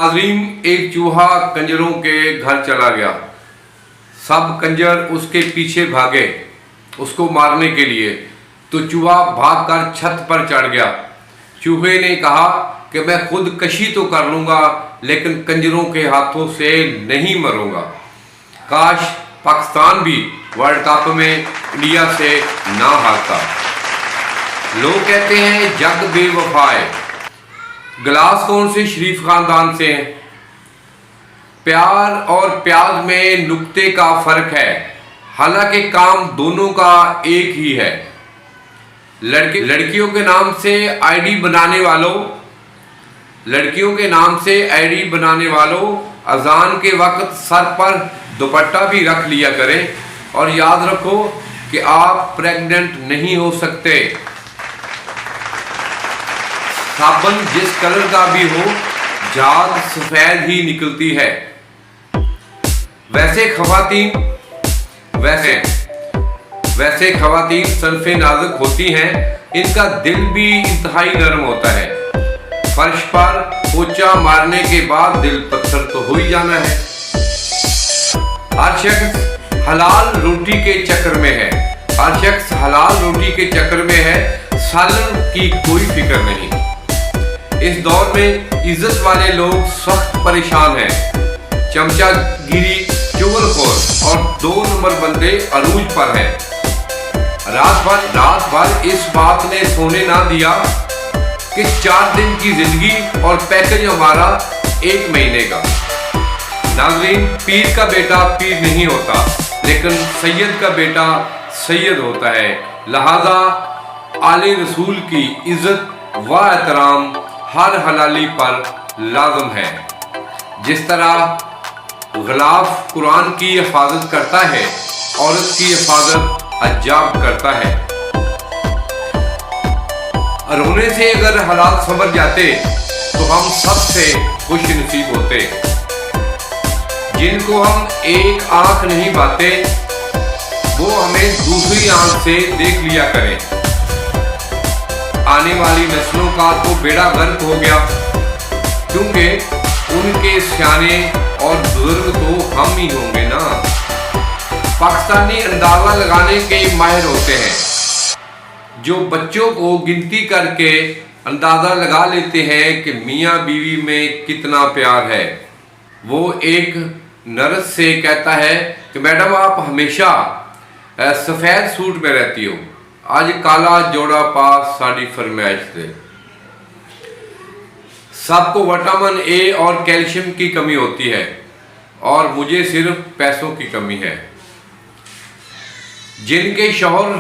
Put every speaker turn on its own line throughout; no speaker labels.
नाज़रीन, एक चूहा कंजरों के घर चला गया। सब कंजर उसके पीछे भागे उसको मारने के लिए, तो चूहा भागकर छत पर चढ़ गया। चूहे ने कहा कि मैं खुद कशी तो कर लूँगा, लेकिन कंजरों के हाथों से नहीं मरूँगा। काश पाकिस्तान भी वर्ल्ड कप में इंडिया से ना हारता। लोग कहते हैं जग बेवफा है। गिलास कौन से शरीफ खानदान से हैं। प्यार और प्याज में नुक्ते का फर्क है, हालांकि काम दोनों का एक ही है। लड़कियों के नाम से आईडी बनाने वालों अजान के वक्त सर पर दुपट्टा भी रख लिया करें, और याद रखो कि आप प्रेग्नेंट नहीं हो सकते। साबुन जिस कलर का भी हो, झाग सफेद ही निकलती है। वैसे खवातीन सनफे नाजुक होती हैं, इनका दिल भी इंतहाई नरम होता है। फर्श पर पोछा मारने के बाद दिल पत्थर तो हो ही जाना है। हर शख्स हलाल रोटी के चक्कर में है, सालन की कोई फिक्र नहीं। इस दौर में इज्जत वाले लोग सख्त परेशान हैं। चमचागिरी, चुगलखोर और 2 नंबर बंदे अरूज पर हैं। रात भर इस बात ने सोने ना दिया कि 4 दिन की जिंदगी और पैकेज हमारा 1 महीने का। नाज़रीन, पीर का बेटा पीर नहीं होता, लेकिन सैयद का बेटा सैयद होता है। लिहाजा आले रसूल की इज्जत व एहतराम हर हलाली पर लाजम है। जिस तरह गिलाफ कुरान की हिफाजत करता है, औरत की हिफाजत हज्जाब करता है। रोने से अगर हालात संभल जाते तो हम सबसे खुश नसीब होते। जिनको हम एक आंख नहीं पाते, वो हमें दूसरी आंख से देख लिया करें। आने वाली नस्लों का तो बेड़ा गर्क हो गया, क्योंकि उनके सियाने और बुजुर्ग तो हम ही होंगे ना। पाकिस्तानी अंदाजा लगाने के माहिर होते हैं, जो बच्चों को गिनती करके अंदाजा लगा लेते हैं कि मियाँ बीवी में कितना प्यार है। वो एक नर्स से कहता है कि मैडम आप हमेशा सफ़ेद सूट में रहती हो, आज काला जोड़ा पास साड़ी फरमाइश दे। सबको विटामिन ए और कैल्शियम की कमी होती है, और मुझे सिर्फ पैसों की कमी है। जिनके शौहर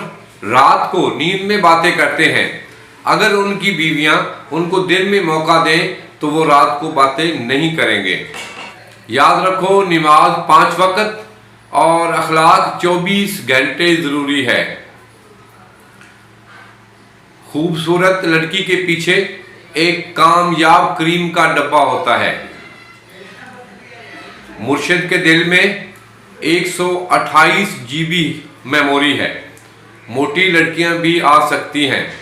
रात को नींद में बातें करते हैं, अगर उनकी बीवियां उनको दिन में मौका दें तो वो रात को बातें नहीं करेंगे। याद रखो, नमाज 5 वक्त और अखलाक 24 घंटे ज़रूरी है। खूबसूरत लड़की के पीछे एक कामयाब क्रीम का डब्बा होता है। मुर्शिद के दिल में 128 GB मेमोरी है। मोटी लड़कियां भी आ सकती हैं।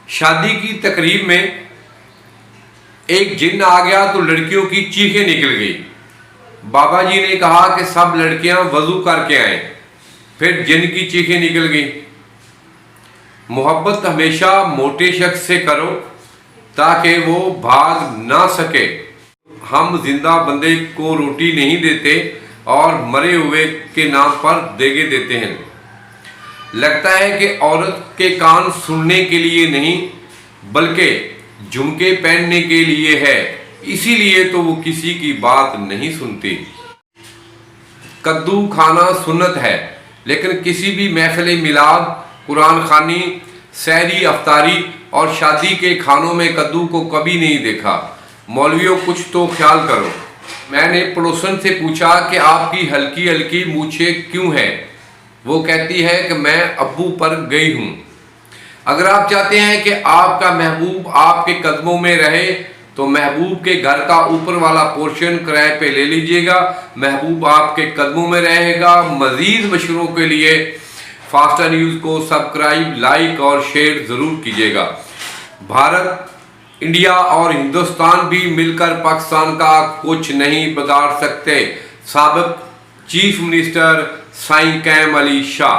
शादी की तकरीब में एक जिन्न आ गया तो लड़कियों की चीखें निकल गई। बाबा जी ने कहा कि सब लड़कियां वजू करके आएं, फिर जिन्न की चीखें निकल गई। मोहब्बत हमेशा मोटे शख्स से करो ताकि वो भाग ना सके। हम जिंदा बंदे को रोटी नहीं देते और मरे हुए के नाम पर देगे देते हैं। लगता है कि औरत के कान सुनने के लिए नहीं, बल्कि झुमके पहनने के लिए है, इसीलिए तो वो किसी की बात नहीं सुनती। कद्दू खाना सुन्नत है, लेकिन किसी भी महफिल मिलाद, कुरान खानी, सहरी, अफ्तारी और शादी के खानों में कद्दू को कभी नहीं देखा। मौलवियों, कुछ तो ख्याल करो। मैंने पड़ोसन से पूछा कि आपकी हल्की हल्की मूछें क्यों हैं? वो कहती है कि मैं अब्बू पर गई हूँ। अगर आप चाहते हैं कि आपका महबूब आपके कदमों में रहे, तो महबूब के घर का ऊपर वाला पोर्शन किराए पे ले लीजिएगा। महबूब आपके कदमों में रहेगा। मज़ीद मशवरों के लिए फास्टा न्यूज़ को सब्सक्राइब, लाइक और शेयर ज़रूर कीजिएगा। भारत इंडिया और हिंदुस्तान भी मिलकर पाकिस्तान का कुछ नहीं बिगाड़ सकते। साबिक चीफ मिनिस्टर साईं कैम अली शाह।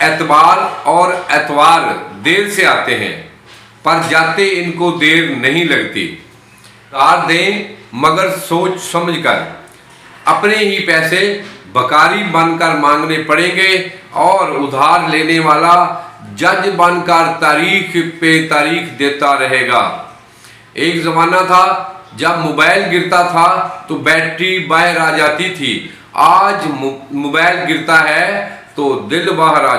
एतबार और एतवार देर से आते हैं पर जाते इनको देर नहीं लगती। उधार दें मगर सोच समझकर, अपने ही पैसे बकारी बनकर मांगने पड़ेंगे और उधार लेने वाला जज बनकर तारीख पे तारीख देता रहेगा। एक जमाना था जब मोबाइल गिरता था तो बैटरी बाहर आ जाती थी। आज मोबाइल गिरता है तो दिल बाहर आ जाता है।